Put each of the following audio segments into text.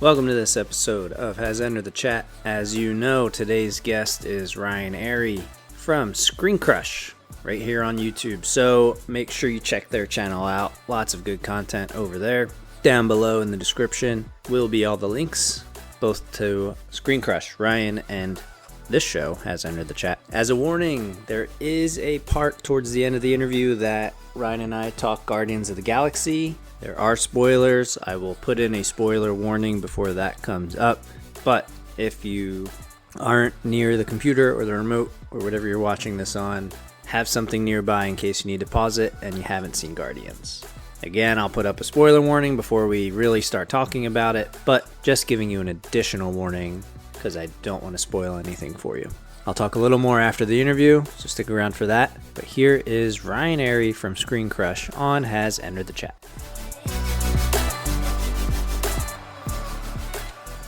Welcome to this episode of Has Entered the Chat. As you know, today's guest is Ryan Arey from ScreenCrush right here on YouTube. So make sure you check their channel out. Lots of good content over there. Down below in the description will be all the links, both to ScreenCrush, Ryan, and this show Has Entered the Chat. As a warning, there is a part towards the end of the interview that Ryan and I talk Guardians of the Galaxy. There are spoilers. I will put in a spoiler warning before that comes up. But if you aren't near the computer or the remote or whatever you're watching this on, have something nearby in case you need to pause it and you haven't seen Guardians. Again, I'll put up a spoiler warning before we really start talking about it, but just giving you an additional warning because I don't want to spoil anything for you. I'll talk a little more after the interview, so stick around for that. But here is Ryan Arey from ScreenCrush on Has Entered the Chat.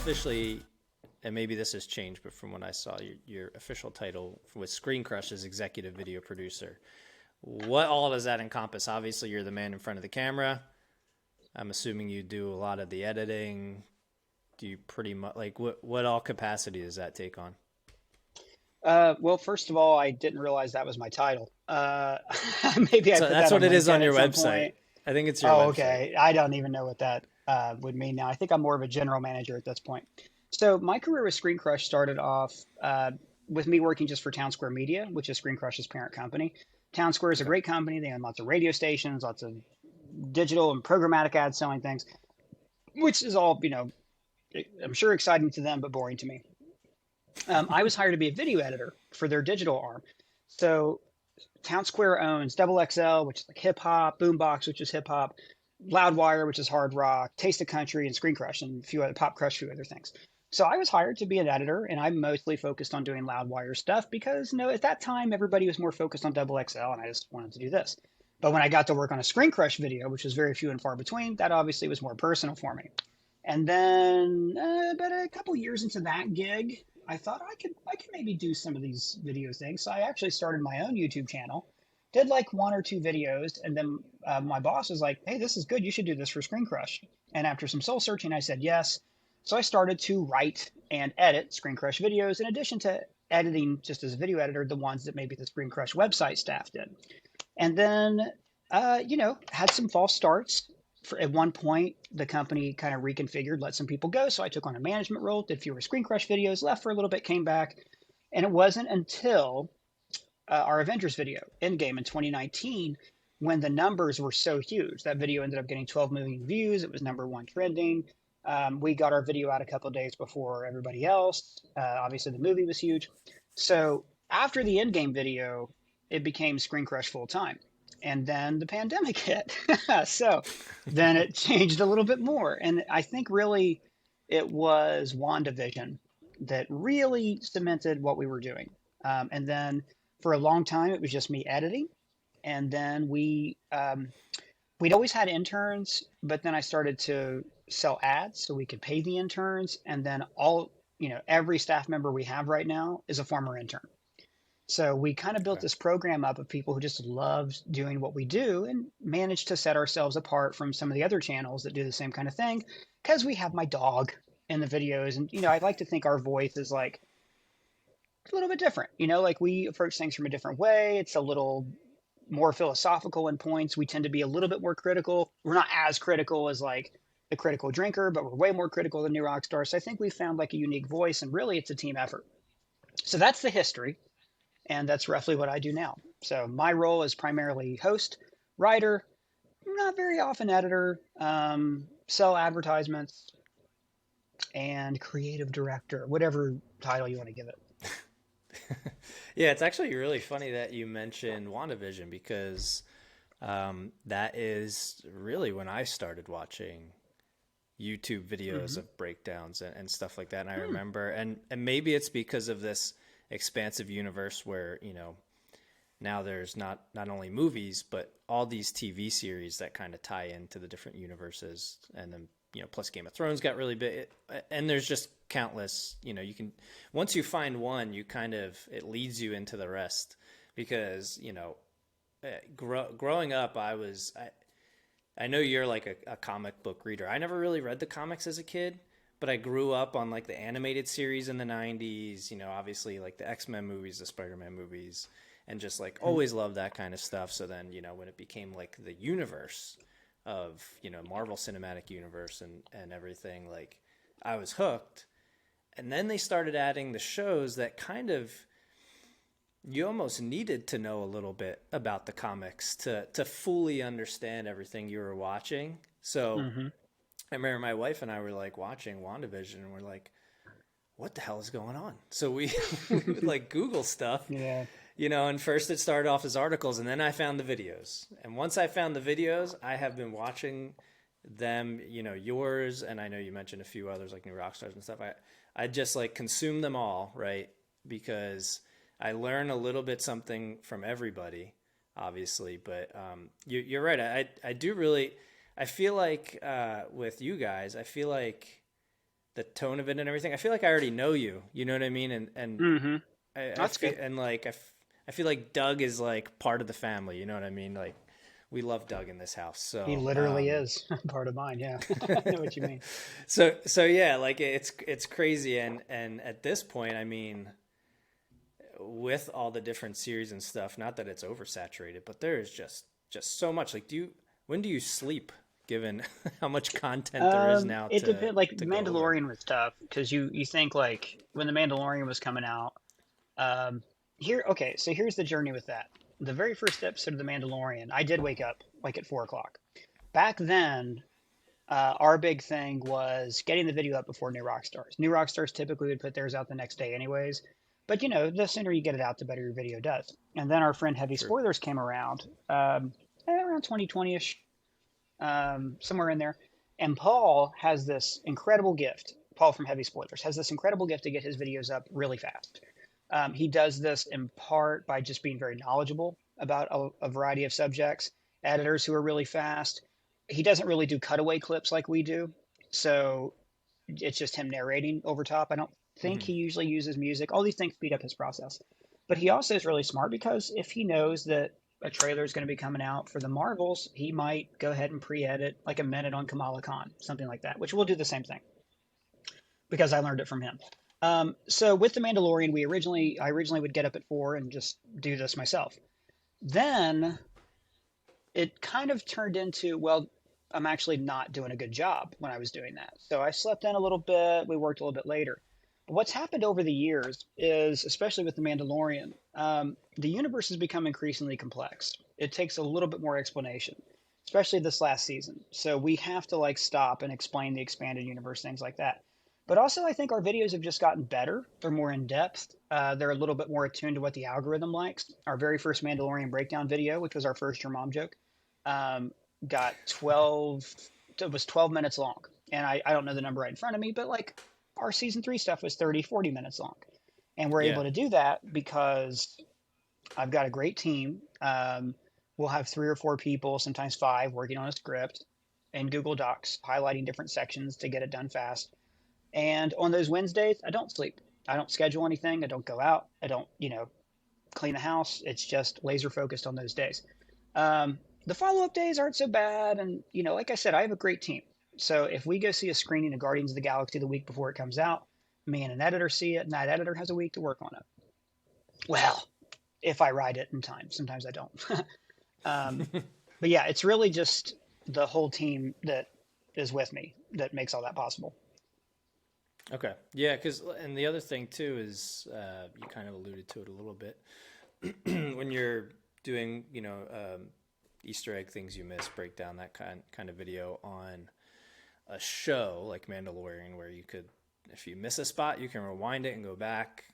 Officially, and maybe this has changed, but from when I saw your official title with ScreenCrush as executive video producer, what all does that encompass? Obviously, you're the man in front of the camera. I'm assuming you do a lot of the editing. Do you pretty much, like, what all capacity does that take on? Well, first of all, I didn't realize that was my title. Maybe I So put that's that what on it is on LinkedIn your at some website. point. I think it's your Oh, website. okay. I don't even know what that would mean now. I think I'm more of a general manager at this point. So my career with Screen Crush started off with me working just for Town Square Media, which is Screen Crush's parent company. Town Square is a Okay. great company. They own lots of radio stations, lots of digital and programmatic ad selling things, which is all, I'm sure exciting to them, but boring to me. I was hired to be a video editor for their digital arm. So Town Square owns Double XL, which is like hip hop, Boombox, which is hip hop, Loudwire, which is hard rock, Taste of Country, and Screen Crush, and a few other Pop Crush, a few other things. So I was hired to be an editor, and I mostly focused on doing Loudwire stuff because at that time everybody was more focused on Double XL, and I just wanted to do this. But when I got to work on a Screen Crush video, which was very few and far between, that obviously was more personal for me. And then, about a couple years into that gig, I thought I could maybe do some of these video things. So I actually started my own YouTube channel, did like one or two videos, and then my boss was like, "Hey, this is good. You should do this for Screen Crush." And after some soul searching, I said yes. So I started to write and edit Screen Crush videos, in addition to editing just as a video editor the ones that maybe the Screen Crush website staff did. And then, had some false starts. At one point, the company kind of reconfigured, let some people go. So I took on a management role, did fewer Screen Crush videos, left for a little bit, came back. And it wasn't until our Avengers video, Endgame, in 2019, when the numbers were so huge. That video ended up getting 12 million views. It was #1 trending. We got our video out a couple of days before everybody else. Obviously, the movie was huge. So after the Endgame video, it became Screen Crush full time. And then the pandemic hit. So then it changed a little bit more. And I think really it was WandaVision that really cemented what we were doing. And then for a long time, it was just me editing. And then we'd always had interns, but then I started to sell ads so we could pay the interns. And then every staff member we have right now is a former intern. So we kind of built Okay. this program up of people who just loved doing what we do and managed to set ourselves apart from some of the other channels that do the same kind of thing because we have my dog in the videos. And, I'd like to think our voice is like a little bit different, like we approach things from a different way. It's a little more philosophical in points. We tend to be a little bit more critical. We're not as critical as like the critical drinker, but we're way more critical than New Rockstar. So I think we found like a unique voice, and really it's a team effort. So that's the history. And that's roughly what I do now. So my role is primarily host, writer, not very often editor, sell advertisements, and creative director, whatever title you want to give it. Yeah, it's actually really funny that you mentioned WandaVision because that is really when I started watching YouTube videos Mm-hmm. of breakdowns and stuff like that. And I Hmm. remember, and maybe it's because of this expansive universe where, now there's not only movies, but all these TV series that kind of tie into the different universes. And then, plus Game of Thrones got really big. And there's just countless, you can, once you find one, it leads you into the rest because, growing up, I know you're like a comic book reader. I never really read the comics as a kid, but I grew up on like the animated series in the 90s, you know, obviously like the X-Men movies, the Spider-Man movies, and just like always loved that kind of stuff. So then, you know, when it became like the universe of, you know, Marvel Cinematic Universe and everything, like I was hooked. And then they started adding the shows that kind of, you almost needed to know a little bit about the comics to fully understand everything you were watching. So Mm-hmm. I remember my wife and I were like watching WandaVision and we're like, what the hell is going on? So we would like Google stuff, Yeah. you know, and first it started off as articles and then I found the videos. And once I found the videos, I have been watching them, you know, yours, and I know you mentioned a few others like New Rockstars and stuff. I just like consume them all, right? Because I learn a little bit something from everybody, obviously. But you're right. I do really, I feel like with you guys, I feel like the tone of it and everything, I feel like I already know you. You know what I mean? And Mm-hmm. I That's feel, good. and like I feel like Doug is like part of the family. You know what I mean? Like we love Doug in this house. He So literally is part of mine. Yeah. I know what you mean. so yeah, like it's crazy, and at this point, I mean, with all the different series and stuff, not that it's oversaturated, but there is just so much. Like, when do you sleep? Given how much content there is now It depends. Like to go over. Mandalorian was tough because you think like when the Mandalorian was coming out. Um, okay, so here's the journey with that. The very first episode of the Mandalorian, I did wake up like at 4 o'clock. Back then, our big thing was getting the video up before New Rockstars. New Rockstars typically would put theirs out the next day, anyways. But you know, the sooner you get it out, the better your video does. And then our friend Heavy True. Spoilers came around, around 2020ish, somewhere in there. And Paul has this incredible gift. Paul from Heavy Spoilers has this incredible gift to get his videos up really fast. He does this in part by just being very knowledgeable about a variety of subjects, editors who are really fast. He doesn't really do cutaway clips like we do. So it's just him narrating over top. I don't think Hmm. he usually uses music. All these things speed up his process. But he also is really smart because if he knows that a trailer is going to be coming out for the Marvels, he might go ahead and pre-edit like a minute on Kamala Khan, something like that, which we'll do the same thing because I learned it from him. So with the Mandalorian, I originally would get up at 4 and just do this myself. Then it kind of turned into, well, I'm actually not doing a good job when I was doing that. So I slept in a little bit. We worked a little bit later. But what's happened over the years is, especially with the Mandalorian, the universe has become increasingly complex. It takes a little bit more explanation, especially this last season. So we have to like stop and explain the expanded universe, things like that. But also, I think our videos have just gotten better. They're more in depth. They're a little bit more attuned to what the algorithm likes. Our very first Mandalorian breakdown video, which was our first Your Mom joke, um, got 12, it was 12 minutes long. And I don't know the number right in front of me, but like our season 3 stuff was 30, 40 minutes long. And we're Yeah. able to do that because I've got a great team. We'll have 3 or 4 people, sometimes 5, working on a script in Google Docs, highlighting different sections to get it done fast. And on those Wednesdays, I don't sleep. I don't schedule anything. I don't go out. I don't, clean the house. It's just laser focused on those days. The follow up days aren't so bad. And, like I said, I have a great team. So if we go see a screening of Guardians of the Galaxy the week before it comes out, me and an editor see it, and that editor has a week to work on it. Well, if I write it in time, sometimes I don't. um, but yeah, it's really just the whole team that is with me that makes all that possible. Okay. Yeah, because and the other thing too is you kind of alluded to it a little bit when you're doing Easter egg things you miss, break down that kind of video on a show like Mandalorian, where you could, if you miss a spot, you can rewind it and go back.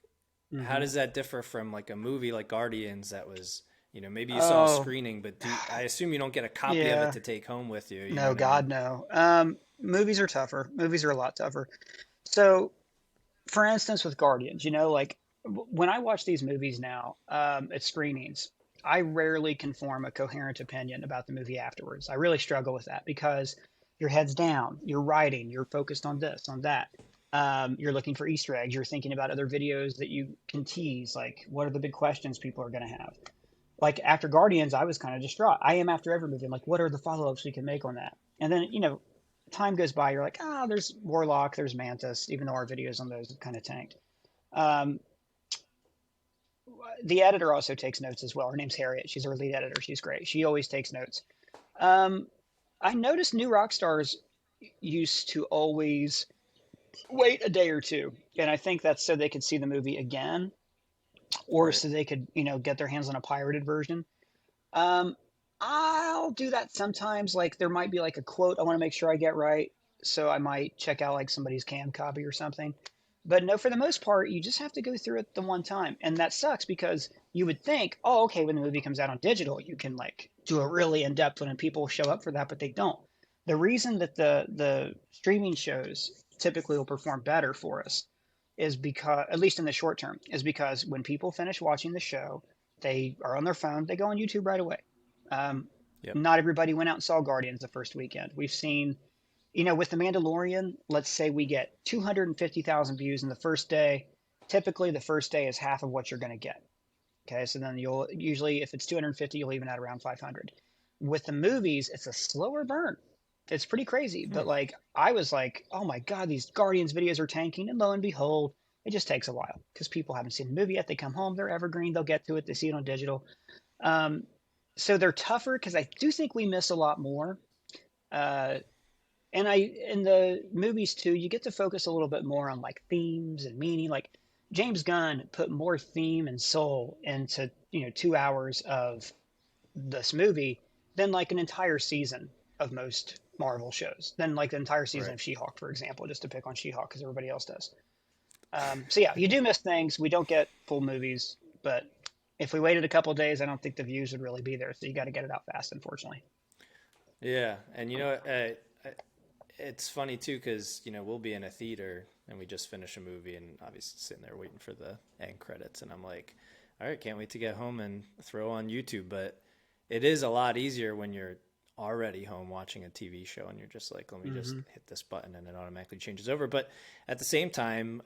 How Mm-hmm. does that differ from like a movie like Guardians that was, maybe you saw a Oh, screening, but I assume you don't get a copy of it yeah. to take home with you. You know No, what I mean? God, no. Movies are tougher. Movies are a lot tougher. So, for instance, with Guardians, like when I watch these movies now at screenings, I rarely can form a coherent opinion about the movie afterwards. I really struggle with that because your head's down, you're writing, you're focused on this, on that. You're looking for Easter eggs, you're thinking about other videos that you can tease, like what are the big questions people are going to have. Like after Guardians, I was kind of distraught. I am after every movie. I'm like, what are the follow ups we can make on that? And then, time goes by, you're like, there's Warlock, there's Mantis, even though our videos on those have kind of tanked. Um, the editor also takes notes as well. Her name's Harriet. She's our lead editor. She's great. She always takes notes. Um, I noticed new rock stars used to always wait a day or two, and I think that's so they could see the movie again, or Right. so they could, get their hands on a pirated version. Um, I'll do that sometimes. Like there might be like a quote I want to make sure I get right, so I might check out like somebody's cam copy or something. But no, for the most part, you just have to go through it the one time, and that sucks because you would think, oh, okay, when the movie comes out on digital, you can like do a really in depth one, and people show up for that, but they don't. The reason that the streaming shows typically will perform better for us is because, at least in the short term, is because when people finish watching the show, they are on their phone, they go on YouTube right away. Um, Yep. Not everybody went out and saw Guardians the first weekend. We've seen, with The Mandalorian, let's say we get 250,000 views in the first day. Typically, the first day is half of what you're going to get. Okay, so then you'll usually, if it's 250, you'll even add around 500. With the movies, it's a slower burn. It's pretty crazy, but like I was like, oh my god, these Guardians videos are tanking, and lo and behold, it just takes a while because people haven't seen the movie yet. They come home, they're evergreen, they'll get to it, they see it on digital. Um, so they're tougher because I do think we miss a lot more. Uh, and in the movies too, you get to focus a little bit more on like themes and meaning. Like James Gunn put more theme and soul into 2 hours of this movie than like an entire season of most Marvel shows, than like the entire season Right. of She-Hulk, for example, just to pick on She-Hulk because everybody else does. So yeah, you do miss things. We don't get full movies, but if we waited a couple of days, I don't think the views would really be there. So you got to get it out fast, unfortunately. Yeah, and it's funny too because we'll be in a theater and we just finish a movie and obviously sitting there waiting for the end credits, and I'm like, all right, can't wait to get home and throw on YouTube. But it is a lot easier when you're already home watching a TV show and you're just like, let me just Mm-hmm. hit this button and it automatically changes over. But at the same time,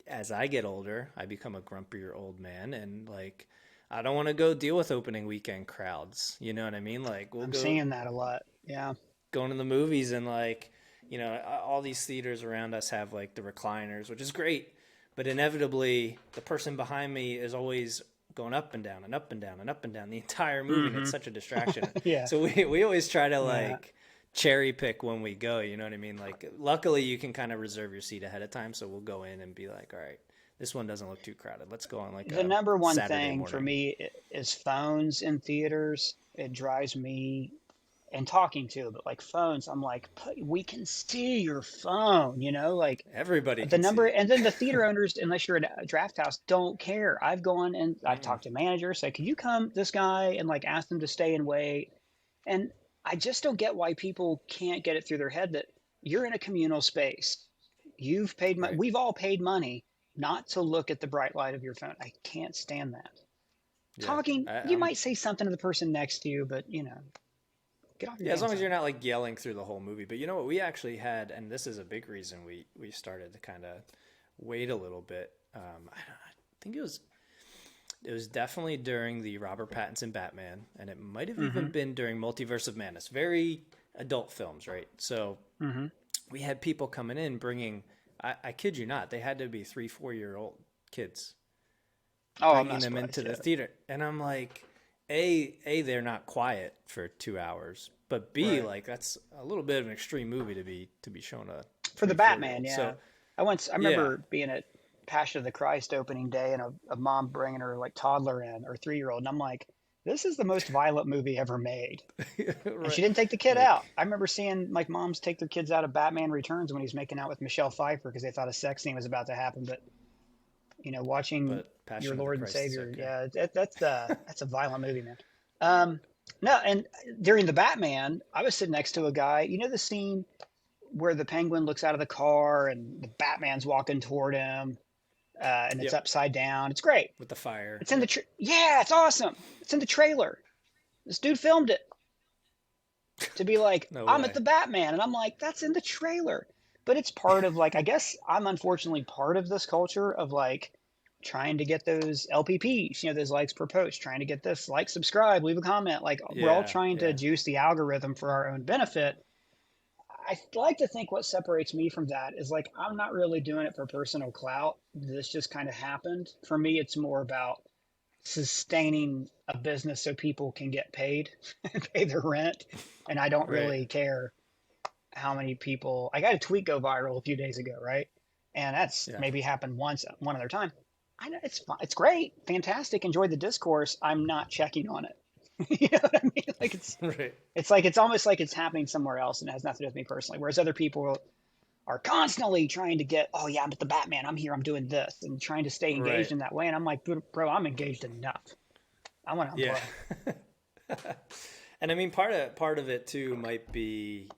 as I get older, I become a grumpier old man, and like I don't want to go deal with opening weekend crowds. You know what I mean? Like we'll I'm go seeing that a lot. Yeah. going to the movies and like all these theaters around us have like the recliners, which is great, but inevitably the person behind me is always going up and down and up and down and up and down the entire movie, and Mm-hmm. it's such a distraction. Yeah. So we always try to Yeah. like cherry pick when we go, you know what I mean? Like luckily you can kind of reserve your seat ahead of time, so we'll go in and be like, all right, this one doesn't look too crowded, let's go on like The a number one Saturday thing for morning. me is phones in theaters. It drives me, and talking to, but like phones, I'm like, we can see your phone, like Everybody the can see number. it. And then the theater owners, unless you're at a draft house, don't care. I've gone and I've Mm-mm. talked to managers, say, can you come, this guy, and like ask them to stay and wait. And I just don't get why people can't get it through their head that you're in a communal space. You've paid money. Right. We've all paid money not to look at the bright light of your phone. I can't stand that. Yeah. Talking, you I'm might say something to the person next to you, but get off your Yeah, as damn long as phone. you're not like yelling through the whole movie. But you know what? We actually had, and this is a big reason we started to kind of wait a little bit. I think it was definitely during the Robert Pattinson Batman, and it might have even Mm-hmm. been during Multiverse of Madness. Very adult films, right? So Mm-hmm. we had people coming in bringing. I kid you not, they had to be 3-4-year-old kids Oh, I'm bringing not them into surprised. the Yeah. theater, and I'm like, a they're not quiet for 2 hours, but B, Right. like that's a little bit of an extreme movie to be shown a For the 3-4 year Batman, old. yeah. So I yeah, remember being at Passion of the Christ opening day and a mom bringing her like toddler in or 3-year-old. And I'm like, this is the most violent movie ever made. And she right, didn't take the kid out. like, I remember seeing like moms take their kids out of Batman Returns when he's making out with Michelle Pfeiffer because they thought a sex scene was about to happen. But, watching but your Passion of the Lord and Christ is Savior, okay. yeah, that's a violent movie, man. Um, no, and during the Batman, I was sitting next to a guy. You know the scene where the Penguin looks out of the car and the Batman's walking toward him, and it's Yep, upside down. It's great. with the fire. It's in the Yep. yeah, it's awesome. It's in the trailer. This dude filmed it to be like, No I'm at way. the Batman, and I'm like, that's in the trailer. But it's part of like, I guess I'm unfortunately part of this culture of like trying to get those LPPs, those likes per post, trying to get this like, subscribe, leave a comment. Like we're all Yeah, trying to yeah. juice the algorithm for our own benefit. I like to think what separates me from that is like I'm not really doing it for personal clout. This just kind of happened. For me, it's more about sustaining a business so people can get paid and pay their rent. And I don't Right. really care how many people. I got a tweet go viral a few days ago, right? And that's Yeah. maybe happened once, one other time. I know it's fine. It's great, fantastic. Enjoy the discourse. I'm not checking on it. You know what I mean? Like Right. it's like it's almost like it's happening somewhere else and it has nothing to do with me personally. Whereas other people are constantly trying to get, oh yeah, I'm the Batman. I'm here. I'm doing this and trying to stay engaged Right. in that way. And I'm like, bro, I'm engaged enough. I want to Yeah. unplug. And I mean, part of it too might be,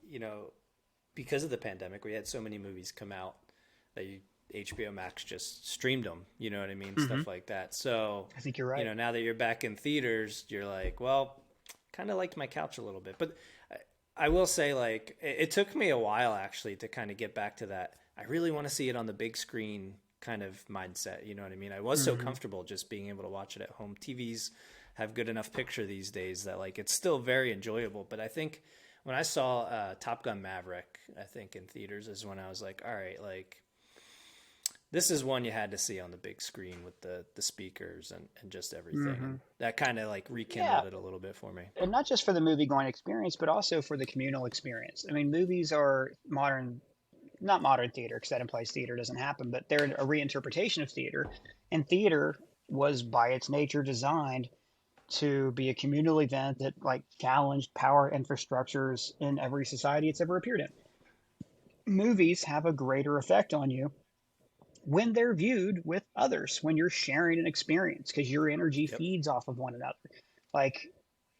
because of the pandemic, we had so many movies come out that HBO Max just streamed them. You know what I mean? Mm-hmm. Stuff like that. So, I think you're right. now that you're back in theaters, you're like, well, kind of liked my couch a little bit. But I will say, like, it took me a while actually to kind of get back to that. I really want to see it on the big screen kind of mindset. You know what I mean? I was so Mm-hmm. comfortable just being able to watch it at home. TVs have good enough picture these days that like it's still very enjoyable. But I think when I saw Top Gun Maverick, I think in theaters is when I was like, all right, like this is one you had to see on the big screen with the speakers and just everything. Mm-hmm. And that kind of like Yeah. rekindled it a little bit for me. And not just for the movie going experience, but also for the communal experience. I mean, movies are modern, not modern theater, because that implies theater doesn't happen, but they're a reinterpretation of theater. And theater was by its nature designed to be a communal event that like challenged power infrastructures in every society it's ever appeared in. Movies have a greater effect on you when they're viewed with others, when you're sharing an experience, because your energy Yep. feeds off of one another. Like,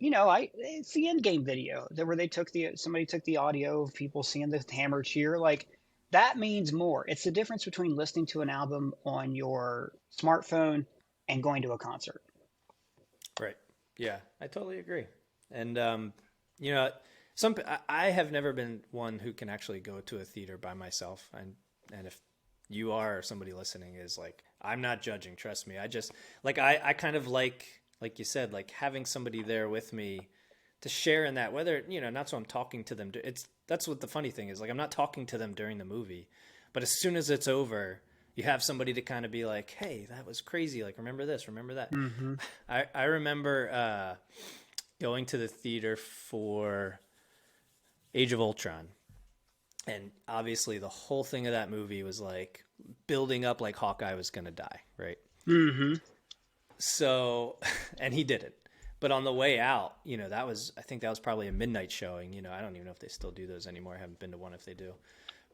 it's the end game video where they took somebody took the audio of people seeing the hammer cheer. Like, that means more. It's the difference between listening to an album on your smartphone and going to a concert. Right. Yeah, I totally agree. And you know, I have never been one who can actually go to a theater by myself. And if you are or somebody listening is like, I'm not judging. Trust me. I just like I kind of like you said, like having somebody there with me to share in that. Whether not so I'm talking to them. That's what the funny thing is. Like I'm not talking to them during the movie, but as soon as it's over, you have somebody to kind of be like, hey, that was crazy. Like, remember this, remember that. Mm-hmm. I remember going to the theater for Age of Ultron. And obviously the whole thing of that movie was like building up like Hawkeye was going to die, right? Mm-hmm. So, and he didn't. But on the way out, I think that was probably a midnight showing. I don't even know if they still do those anymore. I haven't been to one if they do.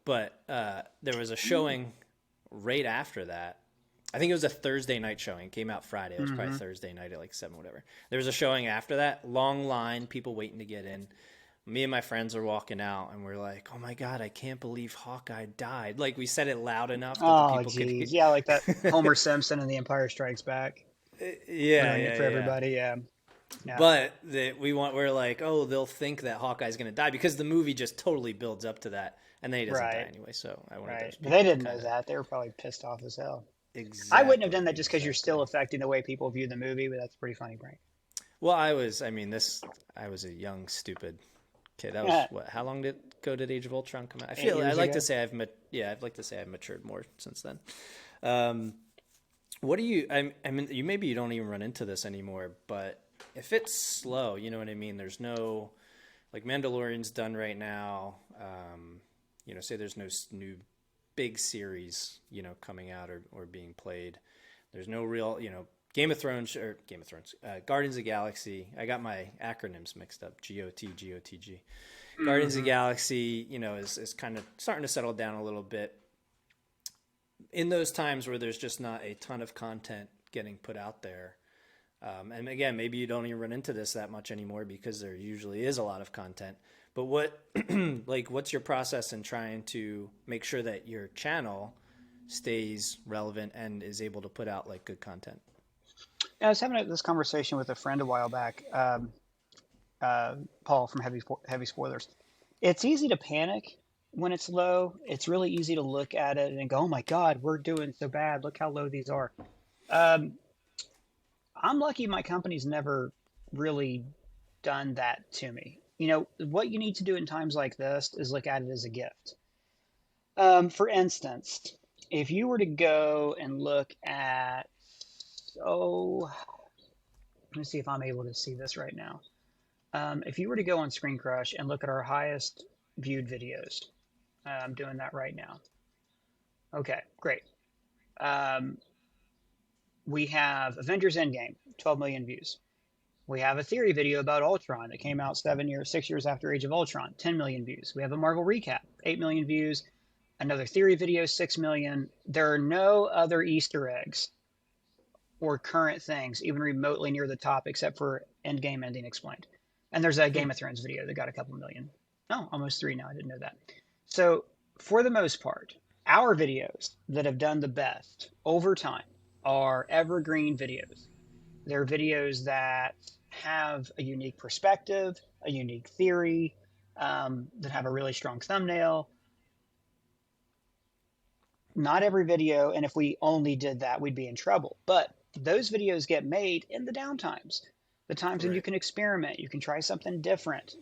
But there was a showing right after that. I think it was a Thursday night showing. It came out Friday. It was probably Thursday night at like 7, whatever. There was a showing after that. Long line, people waiting to get in. Me and my friends are walking out, and we're like, "Oh my god, I can't believe Hawkeye died!" Like we said it loud enough that the Oh, people could hear. geez. Yeah, like that Homer Simpson in The Empire Strikes Back. Yeah, Ruining it yeah, for yeah. everybody. Yeah. Yeah. But we're like, oh, they'll think that Hawkeye's gonna die because the movie just totally builds up to that, and then he doesn't die Right. anyway. So I wanted Right. those But they people to didn't know kind of that. They were probably pissed off as hell. I wouldn't have done exactly, that just because you're still exactly. affecting the way people view the movie, but that's pretty funny, Frank. Well, I was a young, stupid kid. That was Yeah. what? How long did Age of Ultron come out? Eight I years like to ago. say I'd like to say I've matured more since then. Um, what do you? I mean, maybe you don't even run into this anymore, but if it's slow, you know what I mean. There's no like Mandalorian's done right now. Say there's no new big series, coming out or being played. There's no real, Game of Thrones, Guardians of the Galaxy. I got my acronyms mixed up. GOTG. Guardians of the Hmm. Galaxy, is kind of starting to settle down a little bit. In those times where there's just not a ton of content getting put out there. And again, maybe you don't even run into this that much anymore because there usually is a lot of content. But what's your process in trying to make sure that your channel stays relevant and is able to put out like good content? I was having this conversation with a friend a while back, Paul from Heavy Spoilers. It's easy to panic when it's low. It's really easy to look at it and go, "Oh my God, we're doing so bad. Look how low these are." Um, I'm lucky my company's never really done that to me. what you need to do in times like this is look at it as a gift. For instance, if you were to go and look at, oh, let me see if I'm able to see this right now. If you were to go on ScreenCrush and look at our highest viewed videos, I'm doing that right now. Okay, great. Um, we have Avengers Endgame, 12 million views. We have a theory video about Ultron that came out 6 years after Age of Ultron, 10 million views. We have a Marvel recap, 8 million views. Another theory video, 6 million. There are no other Easter eggs or current things even remotely near the top except for Endgame ending explained. And there's a Game of Thrones video that got a couple million. Oh, almost 3 now. I didn't know that. So for the most part, our videos that have done the best over time are evergreen videos. They're videos that have a unique perspective, a unique theory, that have a really strong thumbnail. Not every video, and if we only did that, we'd be in trouble. But those videos get made in the downtimes, the times when you Right. can experiment, you can try something different.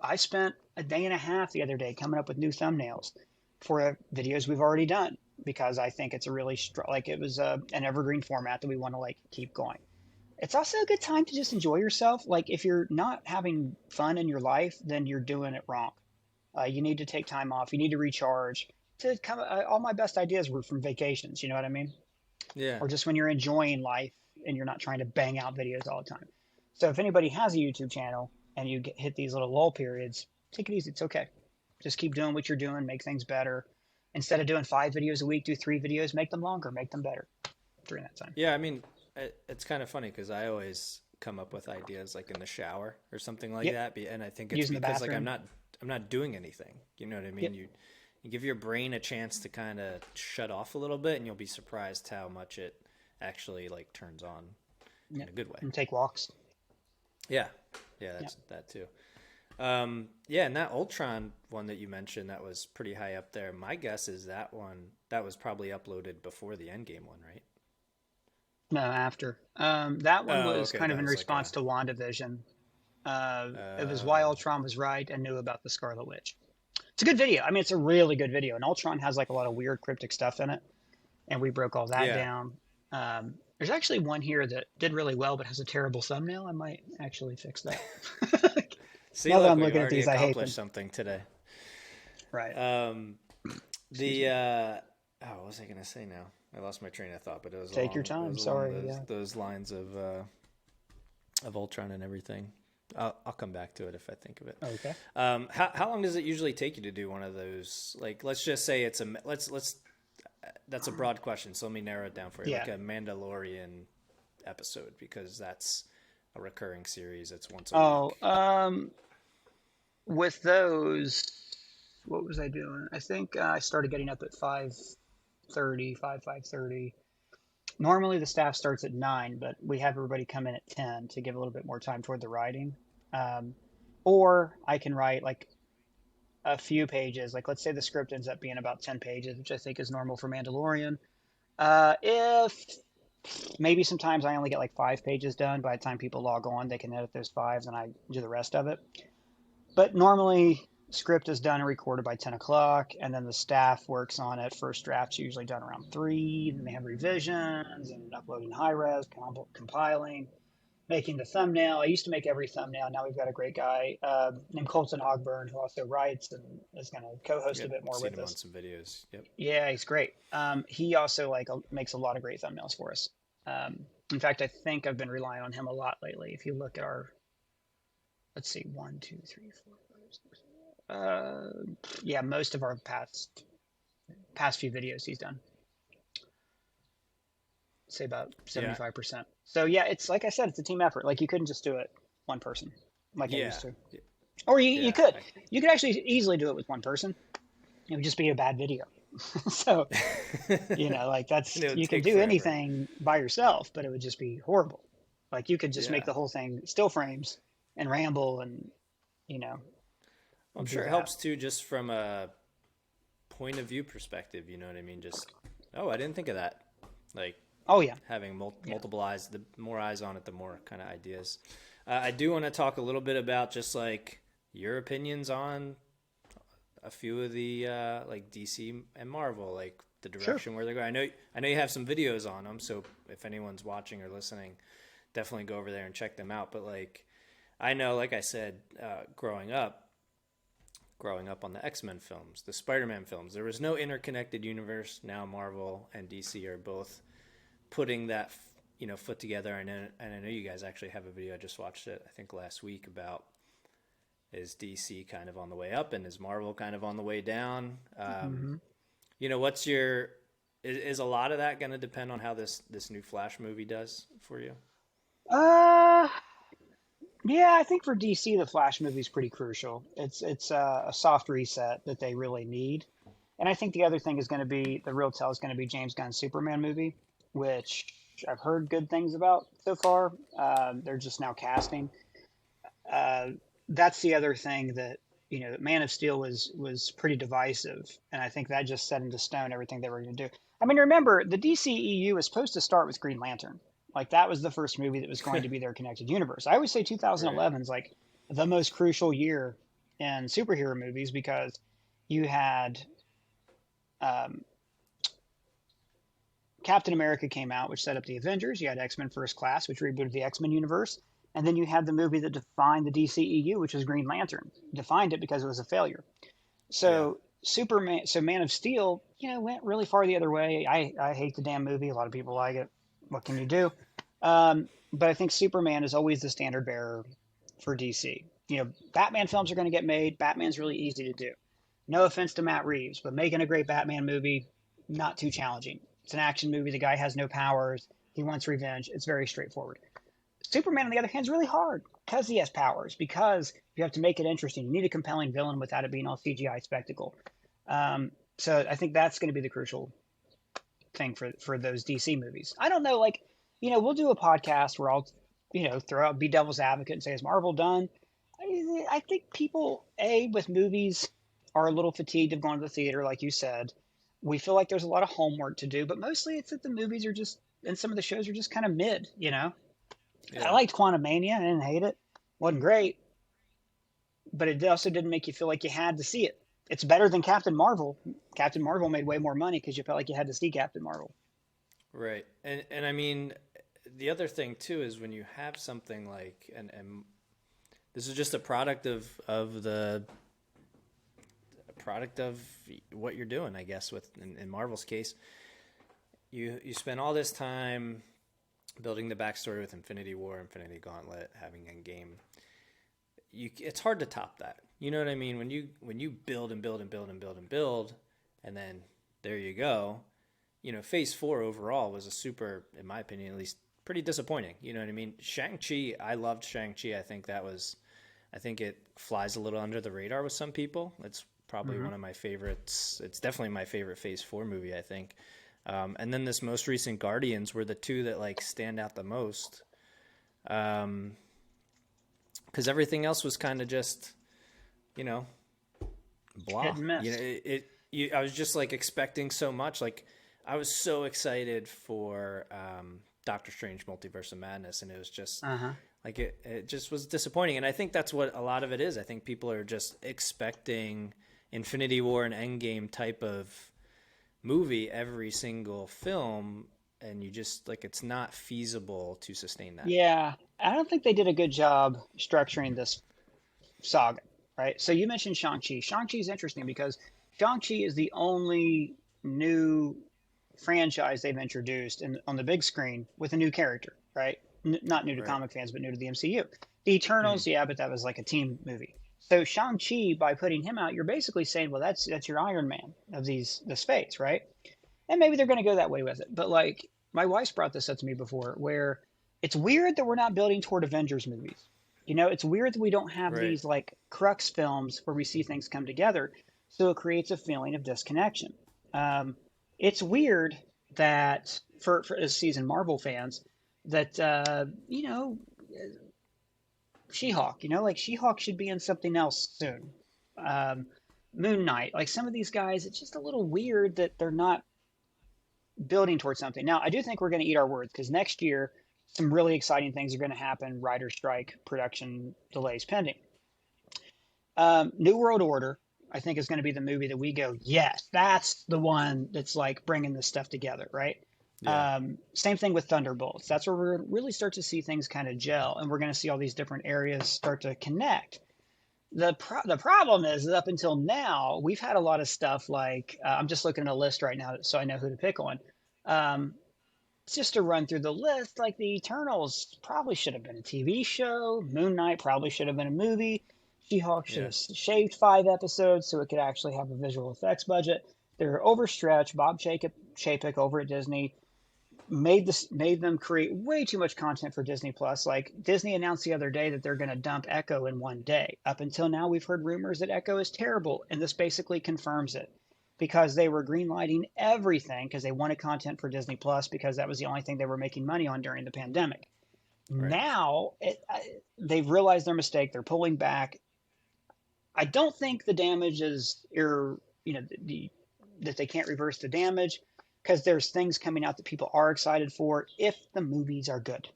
I spent a day and a half the other day coming up with new thumbnails for videos we've already done because I think it's a really like it was an evergreen format that we want to like keep going. It's also a good time to just enjoy yourself. Like if you're not having fun in your life, then you're doing it wrong. You need to take time off. You need to recharge. All my best ideas were from vacations. You know what I mean? Yeah. Or just when you're enjoying life and you're not trying to bang out videos all the time. So if anybody has a YouTube channel and you hit these little lull periods, take it easy. It's okay. Just keep doing what you're doing. Make things better. Instead of doing 5 videos a week, do 3 videos. Make them longer. Make them better during that time. Yeah, I mean, it's kind of funny because I always come up with ideas like in the shower or something like Yep. that, and I think it's Using the because like bathroom. I'm not doing anything. You know what I mean? Yep. You give your brain a chance to kind of shut off a little bit, and you'll be surprised how much it actually like turns on in Yep. a good way. And take walks. Yeah, yeah, Yep. that's that too. Yeah, and that Ultron one that you mentioned that was pretty high up there. My guess is that was probably uploaded before the Endgame one, right? No, after. That one Oh, was okay, kind of that in was like response a. to WandaVision. It was why Uh, Ultron was right and knew about the Scarlet Witch. It's a good video. I mean, it's a really good video. And Ultron has like a lot of weird cryptic stuff in it, and we broke all that yeah. down. There's actually one here that did really well, but has a terrible thumbnail. I might actually fix that. See, Now that look, I'm we looking at already these, I hate accomplished them. something today. Right. Um, Excuse the me. what was I gonna say now? I lost my train of thought, but Take your it time. was along Sorry. Yeah. those lines of Ultron and everything. I'll come back to it if I think of it. Okay. How long does it usually take you to do one of those? Like, let's just say it's a let's that's a broad question, so let me narrow it down for you. Yeah. Like a Mandalorian episode, because that's a recurring series. It's once a Oh, week. with those, what was I doing? I think I started getting up at 5:30, 5:30. Normally the staff starts at 9, but we have everybody come in at 10 to give a little bit more time toward the writing. Um, or I can write like a few pages. Like let's say the script ends up being about 10 pages, which I think is normal for Mandalorian. If maybe sometimes I only get like 5 pages done by the time people log on, they can edit those fives and I do the rest of it. But normally script is done and recorded by 10 o'clock, and then the staff works on it. First draft's usually done around 3, then they have revisions and uploading high res, compiling, making the thumbnail. I used to make every thumbnail. Now we've got a great guy named Colton Ogburn who also writes and is going to co-host a Yep, bit more seen with him on us. some videos. Yep. Yeah, he's great. He also makes a lot of great thumbnails for us. In fact, I think I've been relying on him a lot lately. If you look at our, let's see, 1, 2, 3, 4, 5, 6. Yeah, most of our past few videos he's done. Say about Yeah. 75%. So yeah, it's like I said, it's a team effort. Like you couldn't just do it one person like I Yeah. used to. Or you Yeah. could. You could actually easily do it with one person. It would just be a bad video. So, like And it would you can take do forever. anything by yourself, but it would just be horrible. Like you could just make Yeah. the whole thing still frames and ramble and, you know, I'm do sure it that. helps too, just from a point of view perspective. You know what I mean? Just, oh, I didn't think of that. Like Oh yeah. having Yeah. multiple eyes, the more eyes on it, the more kind of ideas. I do want to talk a little bit about just like your opinions on a few of the like DC and Marvel, like the Sure. direction where they're going. I know you have some videos on them, so if anyone's watching or listening, definitely go over there and check them out. But like, I know, like I said, growing up on the X-Men films, the Spider-Man films, there was no interconnected universe. Now Marvel and DC are both putting that foot together, and I know you guys actually have a video. I just watched it, I think last week, about is DC kind of on the way up and is Marvel kind of on the way down. Hmm. What's your is a lot of that going to depend on how this new Flash movie does for you? Uh, yeah, I think for DC, the Flash movie is pretty crucial. It's a soft reset that they really need. And I think the other thing is going to be the real tell is going to be James Gunn's Superman movie, which I've heard good things about so far. They're just now casting. Uh, that's the other thing that Man of Steel was pretty divisive, and I think that just set into stone everything they were going to do. I mean, remember the DCEU was supposed to start with Green Lantern, like that was the first movie that was going to be their connected universe. I always say Right. 2011 is like the most crucial year in superhero movies because you had um, Captain America came out, which set up the Avengers. You had X-Men First Class, which rebooted the X-Men universe. And then you had the movie that defined the DCEU, which was Green Lantern. Defined it because it was a failure. Yeah. So Man of Steel, went really far the other way. I hate the damn movie. A lot of people like it. What can you do? But I think Superman is always the standard bearer for DC. Batman films are going to get made. Batman's really easy to do. No offense to Matt Reeves, but making a great Batman movie, not too challenging. It's an action movie. The guy has no powers. He wants revenge. It's very straightforward. Superman, on the other hand, is really hard because he has powers, because you have to make it interesting. You need a compelling villain without it being all CGI spectacle. So I think that's going to be the crucial thing for those DC movies. I don't know, like, we'll do a podcast where I'll, throw out, be devil's advocate and say, is Marvel done? I think people, with movies, are a little fatigued of going to the theater, like you said. We feel like there's a lot of homework to do, but mostly it's that the movies are just, and some of the shows are just kind of mid. I Yeah. liked Quantum Mania. I didn't hate it. Wasn't great, but it also didn't make you feel like you had to see it. It's better than Captain Marvel. Captain Marvel made way more money because you felt like you had to see Captain Marvel. Right. And I mean, the other thing too is when you have something like and this is just a product of the a product of what you're doing, I guess, with in Marvel's case. You spend all this time building the backstory with Infinity War, Infinity Gauntlet, having Endgame. It's hard to top that. You know what I mean? When you build and build and build and build and build, and then there you go. Phase four overall was a super, in my opinion, at least pretty disappointing. You know what I mean? Shang-Chi, I loved Shang-Chi. I think it flies a little under the radar with some people. It's probably Hmm. one of my favorites. It's definitely my favorite Phase four movie, I think. And then this most recent Guardians were the two that like stand out the most. Um, because everything else was kind of just, you know, Hit blah. and miss. I was just like expecting so much. Like I was so excited for Doctor Strange Multiverse of Madness, and it was just Uh huh. like it just was disappointing. And I think that's what a lot of it is. I think people are just expecting Infinity War and Endgame type of movie every single film, and you just like it's not feasible to sustain that. Yeah, I don't think they did a good job structuring this saga, right? So you mentioned Shang-Chi. Shang-Chi is interesting because Shang-Chi is the only new franchise they've introduced on the big screen with a new character, right? Not new to Right. comic fans, but new to the MCU. The Mm-hmm. Eternals, yeah, but that was like a team movie. So Shang-Chi, by putting him out, you're basically saying, well, that's your Iron Man of this phase, right? And maybe they're going to go that way with it. But like my wife's brought this up to me before, where it's weird that we're not building toward Avengers movies. It's weird that we don't have Right. these like crux films where we see things come together. So it creates a feeling of disconnection. Um, it's weird that for as seasoned Marvel fans, that She-Hulk, like She-Hulk should be in something else soon. Um, Moon Knight, like some of these guys, it's just a little weird that they're not building towards something. Now, I do think we're going to eat our words because next year, some really exciting things are going to happen. Writer strike, production delays pending. New World Order, I think, is going to be the movie that we go, yes, that's the one that's like bringing this stuff together, right? Yeah. Same thing with Thunderbolts. That's where we're really start to see things kind of gel, and we're going to see all these different areas start to connect. The problem is that up until now, we've had a lot of stuff like I'm just looking at a list right now so I know who to pick on. Um, just to run through the list, like the Eternals probably should have been a TV show. Moon Knight probably should have been a movie. She-Hulk should Yeah. have shaved 5 episodes so it could actually have a visual effects budget. They're overstretched. Bob Chapek over at Disney made them create way too much content for Disney Plus. Like Disney announced the other day that they're going to dump Echo in one day. Up until now, we've heard rumors that Echo is terrible, and this basically confirms it because they were greenlighting everything because they wanted content for Disney Plus because that was the only thing they were making money on during the pandemic. Right. Now they've realized their mistake. They're pulling back. I don't think the damage is that they can't reverse the damage because there's things coming out that people are excited for if the movies are good.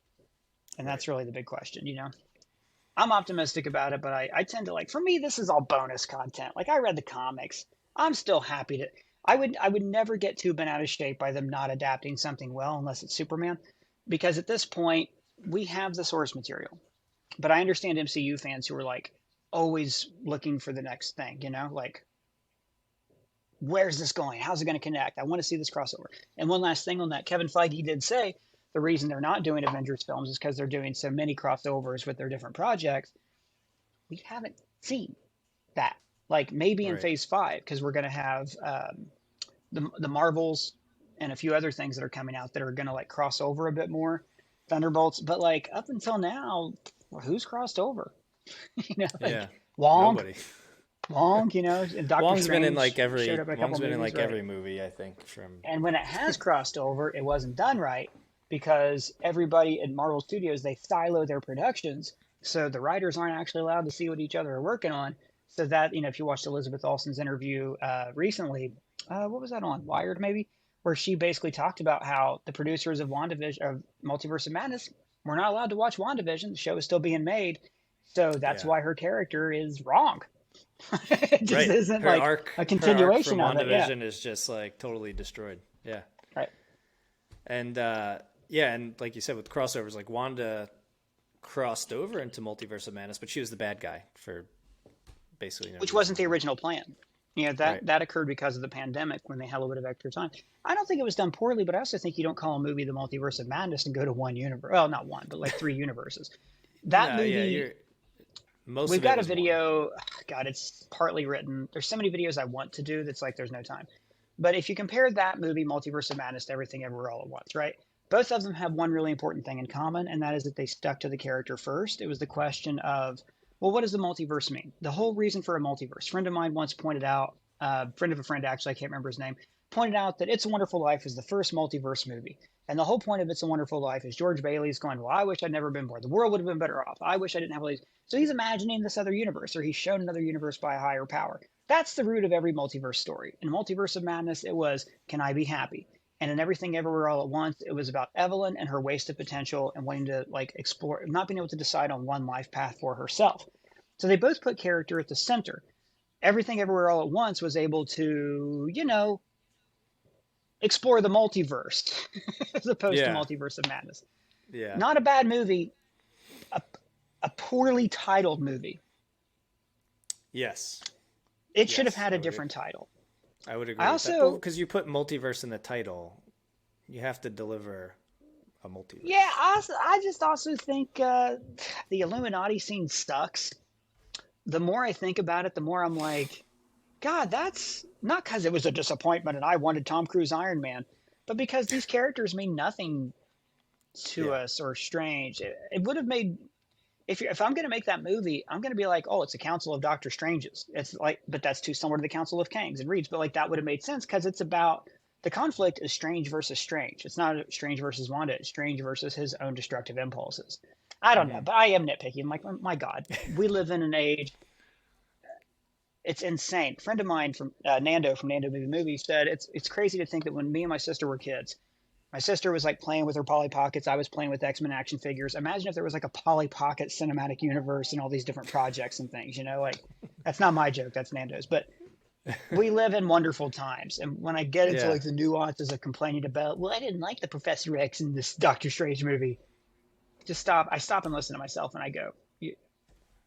And that's really the big question, I'm optimistic about it, but I tend to like, for me, this is all bonus content. Like I read the comics. I'm still happy to, I would never get too bent out of shape by them not adapting something well unless it's Superman, because at this point we have the source material. But I understand MCU fans who are like always looking for the next thing, like where's this going? How's it going to connect? I want to see this crossover. And one last thing on that, Kevin Feige did say the reason they're not doing Avengers films is because they're doing so many crossovers with their different projects. We haven't seen that. Like maybe in Right. Phase 5, because we're going to have the Marvels and a few other things that are coming out that are going to like cross over a bit more. Thunderbolts, but like up until now, who's crossed over? Like Yeah. Wong, Nobody. and Doctor Wong's Strange been in like every. showed up in a couple Wong's been in movies, like right? every movie, I think. From. And when it has crossed over, it wasn't done right because everybody at Marvel Studios, they silo their productions. So the writers aren't actually allowed to see what each other are working on. So that, if you watched Elizabeth Olsen's interview recently, what was that on? Wired, maybe? Where she basically talked about how the producers of Multiverse of Madness were not allowed to watch WandaVision. The show is still being made. So that's Yeah. why her character is wrong. It just Right. isn't Her like arc. a Her arc from continuation of it. Yeah. WandaVision is just like totally destroyed. Yeah. Right. And yeah, and like you said with crossovers, like Wanda crossed over into Multiverse of Madness, but she was the bad guy for basically no Which reason. wasn't the original plan. Right. That occurred because of the pandemic when they had a little bit of extra time. I don't think it was done poorly, but I also think you don't call a movie The Multiverse of Madness and go to one universe. Well, not one, but like 3 universes. That No, movie, yeah, most we've of it got a was one. video. God, it's partly written. There's so many videos I want to do that's like there's no time. But if you compare that movie, Multiverse of Madness, to Everything Everywhere All at Once, right? Both of them have one really important thing in common, and that is that they stuck to the character first. It was the question of, well, what does the multiverse mean? The whole reason for a multiverse. A friend of mine once pointed out, friend of a friend, actually, I can't remember his name, pointed out that It's a Wonderful Life is the first multiverse movie. And the whole point of It's a Wonderful Life is George Bailey's going, well, I wish I'd never been born. The world would have been better off. I wish I didn't have all these. So he's imagining this other universe, or he's shown another universe by a higher power. That's the root of every multiverse story. In Multiverse of Madness, it was, can I be happy? And in Everything Everywhere All at Once, it was about Evelyn and her wasted potential and wanting to like explore, not being able to decide on one life path for herself. So they both put character at the center. Everything Everywhere All at Once was able to, explore the multiverse as opposed to Yeah. Multiverse of Madness. Yeah. Not a bad movie, a poorly titled movie. Yes. It should have Yes, had I a would different title. I would agree I with that. also- Well, because you put multiverse in the title, you have to deliver a multiverse. Yeah, I just also think the Illuminati scene sucks. The more I think about it, the more I'm like, God, that's not because it was a disappointment and I wanted Tom Cruise Iron Man, but because these characters mean nothing to Yeah. us or Strange. It would have made if I'm going to make that movie, I'm going to be like, oh, it's a Council of Doctor Stranges. It's like, but that's too similar to the Council of Kangs and Reeds. But like that would have made sense because it's about the conflict is Strange versus Strange. It's not Strange versus Wanda. It's Strange versus his own destructive impulses. I don't know, but I am nitpicky. I'm like, my God, we live in an age. It's insane. A friend of mine from Nando from Nando Movie said it's crazy to think that when me and my sister were kids, My sister was like playing with her Polly Pockets. I was playing with X-Men action figures. Imagine if there was like a Polly Pocket cinematic universe and all these different projects and things, like that's not my joke. That's Nando's. But we live in wonderful times. And when I get into Yeah. like the nuances of complaining about, well, I didn't like the Professor X in this Doctor Strange movie. Just stop. I stop and listen to myself and I go,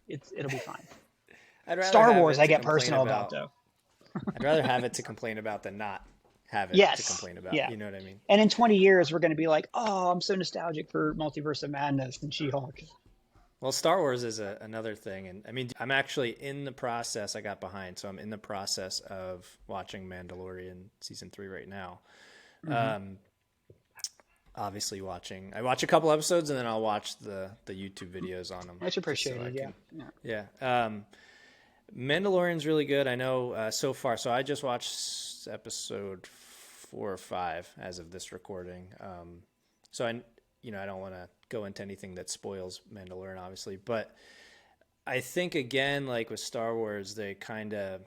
it'll be fine. I'd rather Star have Wars, it I to get complain personal about about. though. I'd rather have it to complain about than not have it to Yes. complain about. Yeah. You know what I mean? And in 20 years, we're going to be like, oh, I'm so nostalgic for Multiverse of Madness and She-Hulk. Well, Star Wars is another thing, and I mean, I'm actually in the process. I got behind, so I'm in the process of watching Mandalorian season 3 right now. Obviously, I watch a couple episodes, and then I'll watch the YouTube videos on them. Much appreciated. Yeah. Mandalorian's really good. I know so far. So I just watched episode 4 or 5 as of this recording. So I don't want to go into anything that spoils Mandalorian, obviously, but I think again, like with Star Wars, they kind of,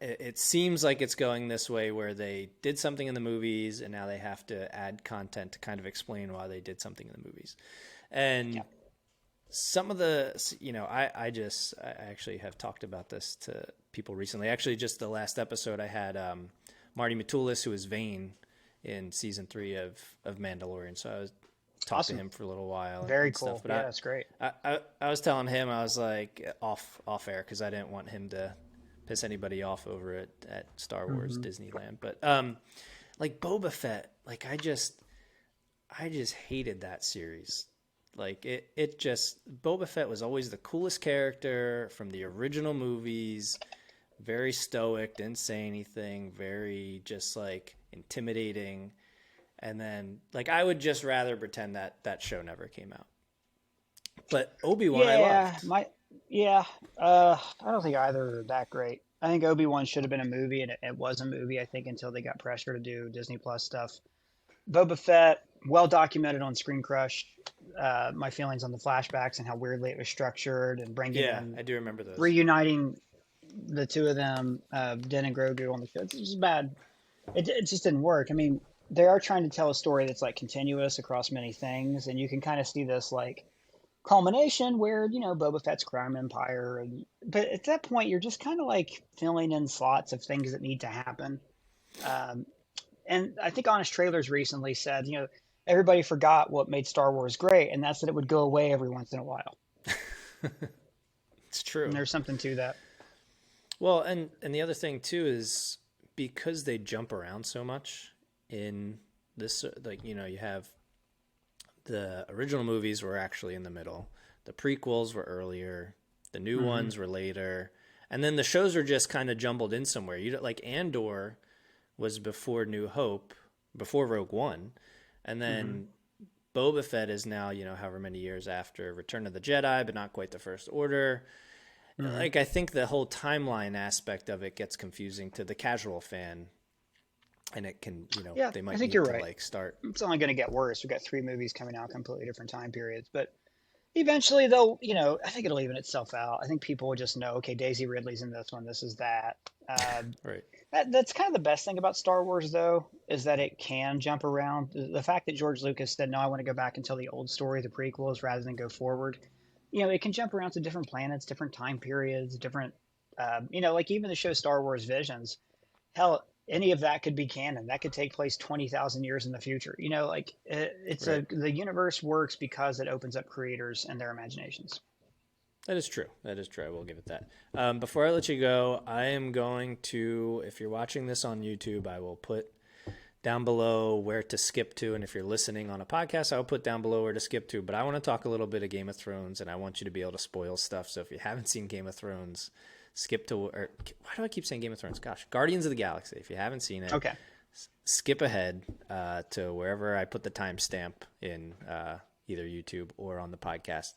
it seems like it's going this way where they did something in the movies and now they have to add content to kind of explain why they did something in the movies. And some of the, I actually have talked about this to people recently. Actually, just the last episode I had Marty Matulis, who is Vane in season 3 of Mandalorian. So I was talking to him for a little while. Very and cool. Stuff. But yeah, that's great. I was telling him, I was like off air because I didn't want him to piss anybody off over it at Star Wars Disneyland. But like Boba Fett, like I just hated that series. Like it just, Boba Fett was always the coolest character from the original movies. Very stoic, didn't say anything, very just like intimidating. And then like I would just rather pretend that show never came out. But Obi-Wan I loved. I don't think either are that great. I think Obi-Wan should have been a movie, and it was a movie, I think, until they got pressure to do Disney Plus stuff. Boba Fett, well documented on ScreenCrush. My feelings on the flashbacks and how weirdly it was structured, and bringing in, I do remember those. reuniting the two of them, Din and Grogu on the show. It's just bad. It just didn't work. I mean, they are trying to tell a story that's like continuous across many things, and you can kind of see this like culmination where Boba Fett's crime empire, but at that point you're just kind of like filling in slots of things that need to happen. And I think Honest Trailers recently said, everybody forgot what made Star Wars great, and that's that it would go away every once in a while. It's true. And there's something to that. Well, and the other thing too is because they jump around so much in this, like, you have the original movies were actually in the middle. The prequels were earlier. The new ones were later. And then the shows are just kind of jumbled in somewhere. Like Andor was before New Hope, before Rogue One. And then Boba Fett is now, however many years after Return of the Jedi, but not quite the First Order. Like, I think the whole timeline aspect of it gets confusing to the casual fan. And it can, they might I think need you're to right. like start. It's only going to get worse. We've got 3 movies coming out, completely different time periods, but eventually they'll, I think it'll even itself out. I think people will just know, okay, Daisy Ridley's in this one, this is that. Right. That's kind of the best thing about Star Wars, though, is that it can jump around. The fact that George Lucas said, no, I want to go back and tell the old story, the prequels, rather than go forward. It can jump around to different planets, different time periods, different, like even the show Star Wars Visions. Hell, any of that could be canon. That could take place 20,000 years in the future. The universe works because it opens up creators and their imaginations. That is true. I will give it that. Before I let you go, I am going to, if you're watching this on YouTube, I will put down below where to skip to. And if you're listening on a podcast, I'll put down below where to skip to. But I want to talk a little bit of Game of Thrones, and I want you to be able to spoil stuff. So if you haven't seen Game of Thrones, skip to, or why do I keep saying Game of Thrones? Gosh, Guardians of the Galaxy. If you haven't seen it, okay, skip ahead to wherever I put the timestamp in either YouTube or on the podcast.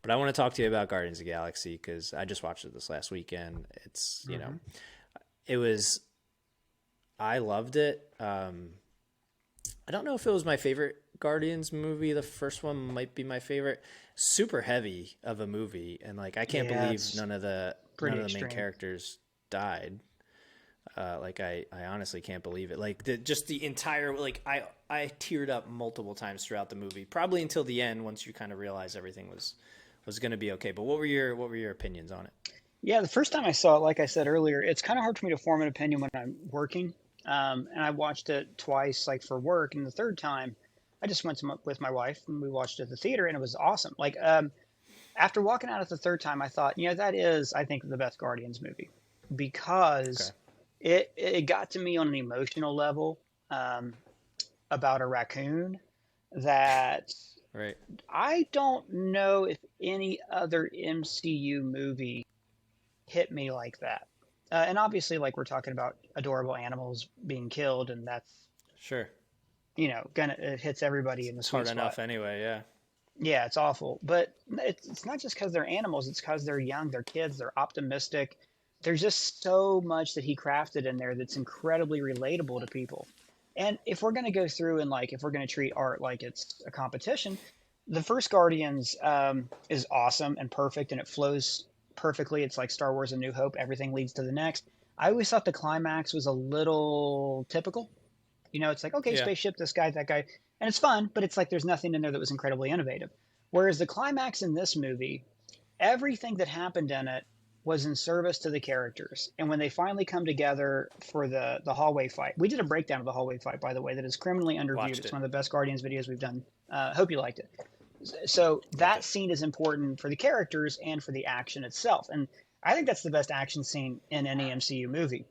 But I want to talk to you about Guardians of the Galaxy because I just watched it this last weekend. It's, I loved it. I don't know if it was my favorite Guardians movie. The first one might be my favorite. super heavy of a movie, and like I can't Yeah, believe it's none pretty of the main extreme. characters died. Like I honestly can't believe it. Like just the entire like I teared up multiple times throughout the movie, probably until the end once you kind of realize everything was going to be okay. But what were your opinions on it? Yeah, the first time I saw it, like I said earlier, it's kind of hard for me to form an opinion when I'm working. And I watched it twice, like for work, and the third time, I just went with my wife and we watched it at the theater, and it was awesome. Like after walking out at the third time, I thought, that is, I think, the best Guardians movie Okay. because it got to me on an emotional level um, about a raccoon that Right. I don't know if any other MCU movie hit me like that. And obviously, like we're talking about adorable animals being killed, and that's Sure. gonna it hits everybody in the It's sweet hard spot. enough anyway. Yeah. Yeah, it's awful, but it's not just because they're animals. It's because they're young, they're kids, they're optimistic. There's just so much that he crafted in there that's incredibly relatable to people. And if we're gonna go through and like if we're gonna treat art like it's a competition, the first Guardians is awesome and perfect, and it flows perfectly. It's like Star Wars: A New Hope. Everything leads to the next. I always thought the climax was a little typical. It's like, okay, Yeah. spaceship, this guy, that guy, and it's fun, but it's like there's nothing in there that was incredibly innovative. Whereas the climax in this movie, everything that happened in it was in service to the characters. And when they finally come together for the hallway fight, we did a breakdown of the hallway fight, by the way, that is criminally underviewed. Watched It's it. one of the best Guardians videos we've done. Hope you liked it. So Loved that it. scene is important for the characters and for the action itself. And I think that's the best action scene in any MCU movie.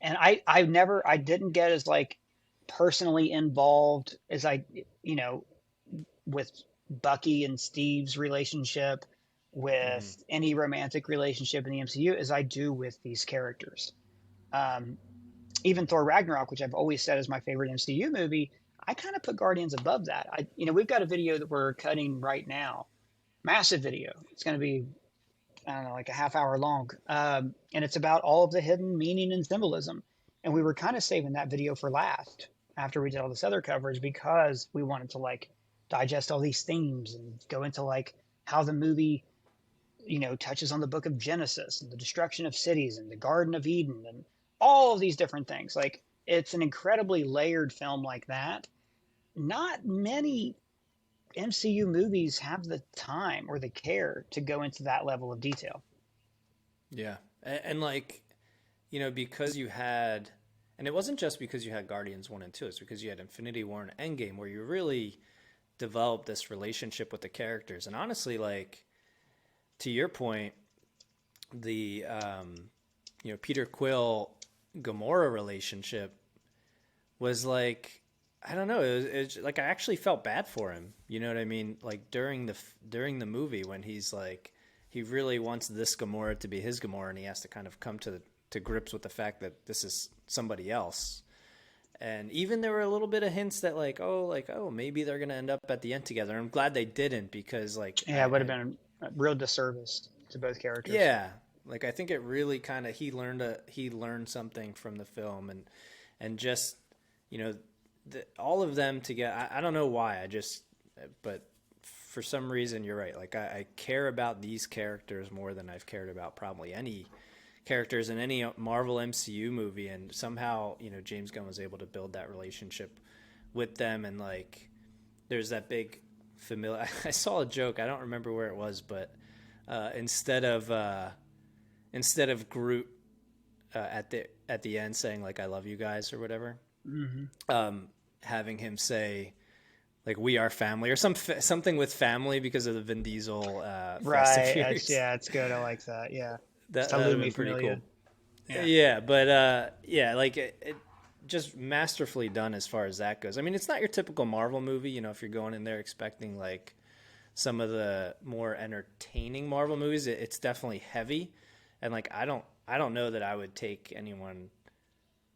And I didn't get as like personally involved as you know, with Bucky and Steve's relationship, Hmm. with any romantic relationship in the MCU as I do with these characters. Um, Even Thor Ragnarok, which I've always said is my favorite MCU movie, I kind of put Guardians above that. We've got a video that we're cutting right now, massive video. It's going to be, I don't know, like a half hour long. And it's about all of the hidden meaning and symbolism. And we were kind of saving that video for last after we did all this other coverage because we wanted to like digest all these themes and go into like how the movie, touches on the book of Genesis and the destruction of cities and the Garden of Eden and all of these different things. Like it's an incredibly layered film like that. Not many MCU movies have the time or the care to go into that level of detail. Yeah. And like because you had, and it wasn't just because you had Guardians 1 and 2, it's because you had Infinity War and Endgame where you really developed this relationship with the characters. And honestly, like, to your point, the, Peter Quill Gamora relationship was like, I don't know, it was like I actually felt bad for him. You know what I mean? Like during the movie when he's like, he really wants this Gamora to be his Gamora, and he has to kind of come to grips with the fact that this is somebody else. And even there were a little bit of hints that like oh maybe they're gonna end up at the end together. I'm glad they didn't because like Yeah, it would have been a real disservice to both characters. yeah, like I think it really kind of he learned something from the film, and just you know all of them together. I don't know why. But for some reason you're right. Like I care about these characters more than I've cared about probably any characters in any Marvel MCU movie, and somehow James Gunn was able to build that relationship with them, and like there's that big familiar. I saw a joke. I don't remember where it was, but uh, instead of uh, instead of Groot at the end saying like "I love you guys" or whatever, Hmm. having him say like "We are family" or something with family because of the Vin Diesel Fast and Right. Furious. It's good. I like that. Yeah. It's That would have Halloumi been pretty Familia. cool. Yeah. Yeah, but yeah, like it just masterfully done as far as that goes. I mean, it's not your typical Marvel movie. If you're going in there expecting like some of the more entertaining Marvel movies, it's definitely heavy, and like I don't know that I would take anyone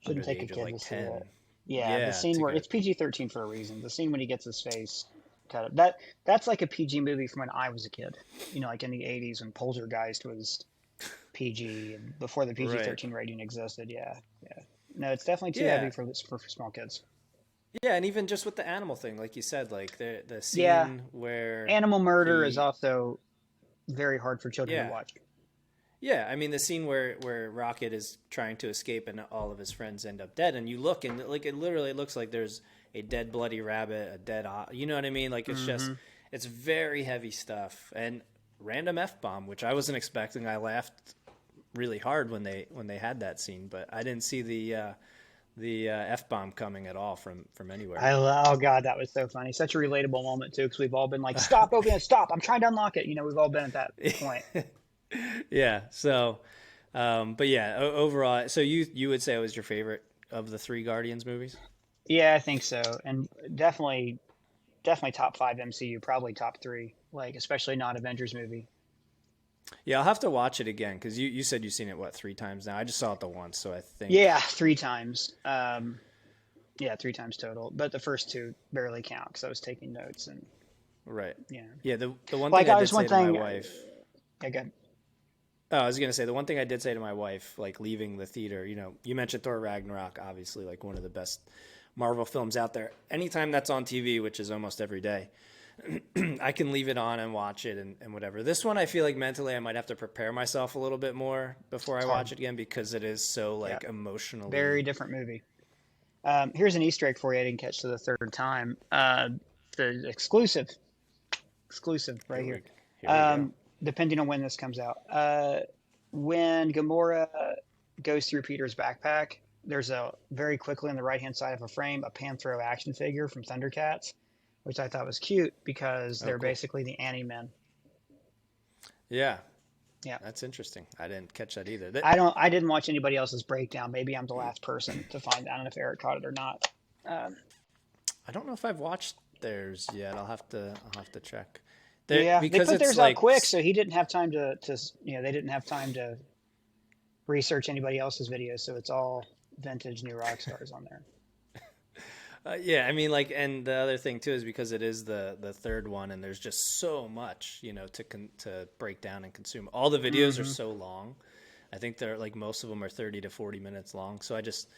under Shouldn't the take a age of kid like to see it. 10. Yeah, the Yeah, scene to where go. it's PG-13 for a reason. The scene when he gets his face cut up. That's like a PG movie from when I was a kid. Like in the 80s when Poltergeist was PG and before the Right. PG-13 rating existed. Yeah. Yeah. No, it's definitely too heavy Yeah, for small kids. Yeah, and even just with the animal thing, like you said, like the Yeah, scene where animal murder is he, also very hard for children to yeah, watch. yeah. I mean, the scene where Rocket is trying to escape and all of his friends end up dead, and you look and like it literally looks like there's a dead bloody rabbit, a dead, you know what I mean? Like it's just, Hmm. it's very heavy stuff and random f-bomb, which I wasn't expecting. I laughed really hard when they had that scene, but I didn't see the f-bomb coming at all from anywhere. Oh God, that was so funny. Such a relatable moment too, because we've all been like, "Stop, open it, stop! I'm trying to unlock it." You know, we've all been at that point. Yeah. So, but yeah, overall, so you would say it was your favorite of the three Guardians movies? Yeah, I think so, and definitely top five MCU, probably top three. Like especially not Avengers movie. Yeah, I'll have to watch it again because you said you've seen it what, three times now. I just saw it the once, so I think Yeah, three times. Yeah, three times total. But the first two barely count because I was taking notes and right. yeah. Yeah, the one Like thing I I did was say one to my thing. wife. Again, Oh, I was gonna say the one thing I did say to my wife, like leaving the theater. You know, you mentioned Thor Ragnarok, obviously, like one of the best Marvel films out there. Anytime that's on TV, which is almost every day, I can leave it on and watch it and whatever. This one, I feel like mentally I might have to prepare myself a little bit more before I it's hard. watch it again because it is so Yeah, like emotionally. very different movie. Here's an Easter egg for you I didn't catch to the third time. The exclusive right Here here. we here we go. Um, Depending on when this comes out. When Gamora goes through Peter's backpack, there's a very quickly on the right hand side of a frame a Panthro action figure from Thundercats, which I thought was cute because Oh, they're cool. basically the Annie-Men. Yeah, Yeah. that's interesting. I didn't catch that either. I didn't watch anybody else's breakdown. Maybe I'm the last person to find. I don't know if Eric caught it or not. Um, I don't know if I've watched theirs yet. I'll have to check. There yeah, they because put it's theirs out like quick, so he didn't have time to they didn't have time to research anybody else's videos. So it's all vintage new rock stars on there. yeah, I mean, like, and the other thing too is because it is the third one, and there's just so much, you know, to break down and consume. All the videos are Hmm. so long. I think they're like most of them are 30 to 40 minutes long. So I just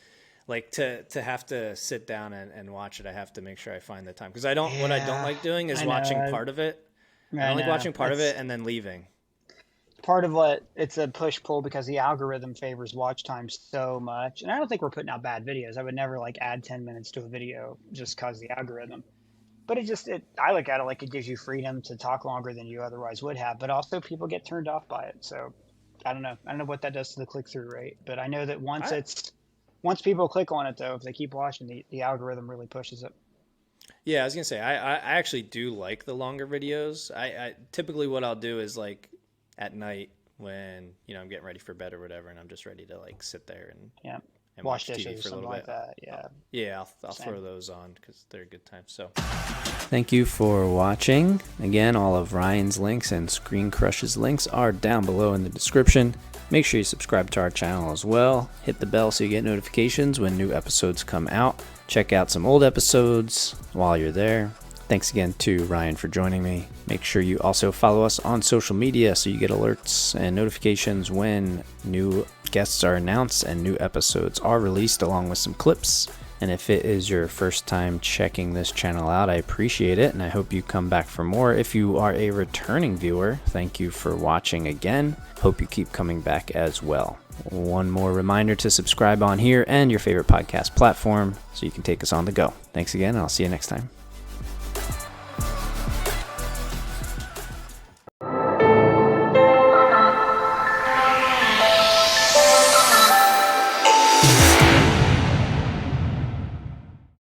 like to have to sit down and watch it. I have to make sure I find the time because I don't. What I don't Yeah, like doing is I watching know. part of it. I I don't like know. watching part of That's it and then leaving. part of what it's a push pull because the algorithm favors watch time so much. And I don't think we're putting out bad videos. I would never like add 10 minutes to a video just cause the algorithm. But I look at it like it gives you freedom to talk longer than you otherwise would have, but also people get turned off by it. So I don't know. I don't know what that does to the click through rate, but I know that I once people click on it though, if they keep watching the algorithm really pushes it. Yeah, I was gonna say I actually do like the longer videos. I typically what I'll do is like at night when you know I'm getting ready for bed or whatever, and I'm just ready to like sit there Yeah. and Wash watch dishes TV or for a something little like bit. that. Yeah. Yeah, I'll Same. throw those on because they're a good time. So, thank you for watching. Again, all of Ryan's links and ScreenCrush's links are down below in the description. Make sure you subscribe to our channel as well. Hit the bell so you get notifications when new episodes come out. Check out some old episodes while you're there. Thanks again to Ryan for joining me. Make sure you also follow us on social media so you get alerts and notifications when new guests are announced and new episodes are released, along with some clips. And if it is your first time checking this channel out, I appreciate it, and I hope you come back for more. If you are a returning viewer, thank you for watching again. Hope you keep coming back as well. One more reminder to subscribe on here and your favorite podcast platform so you can take us on the go. Thanks again, and I'll see you next time.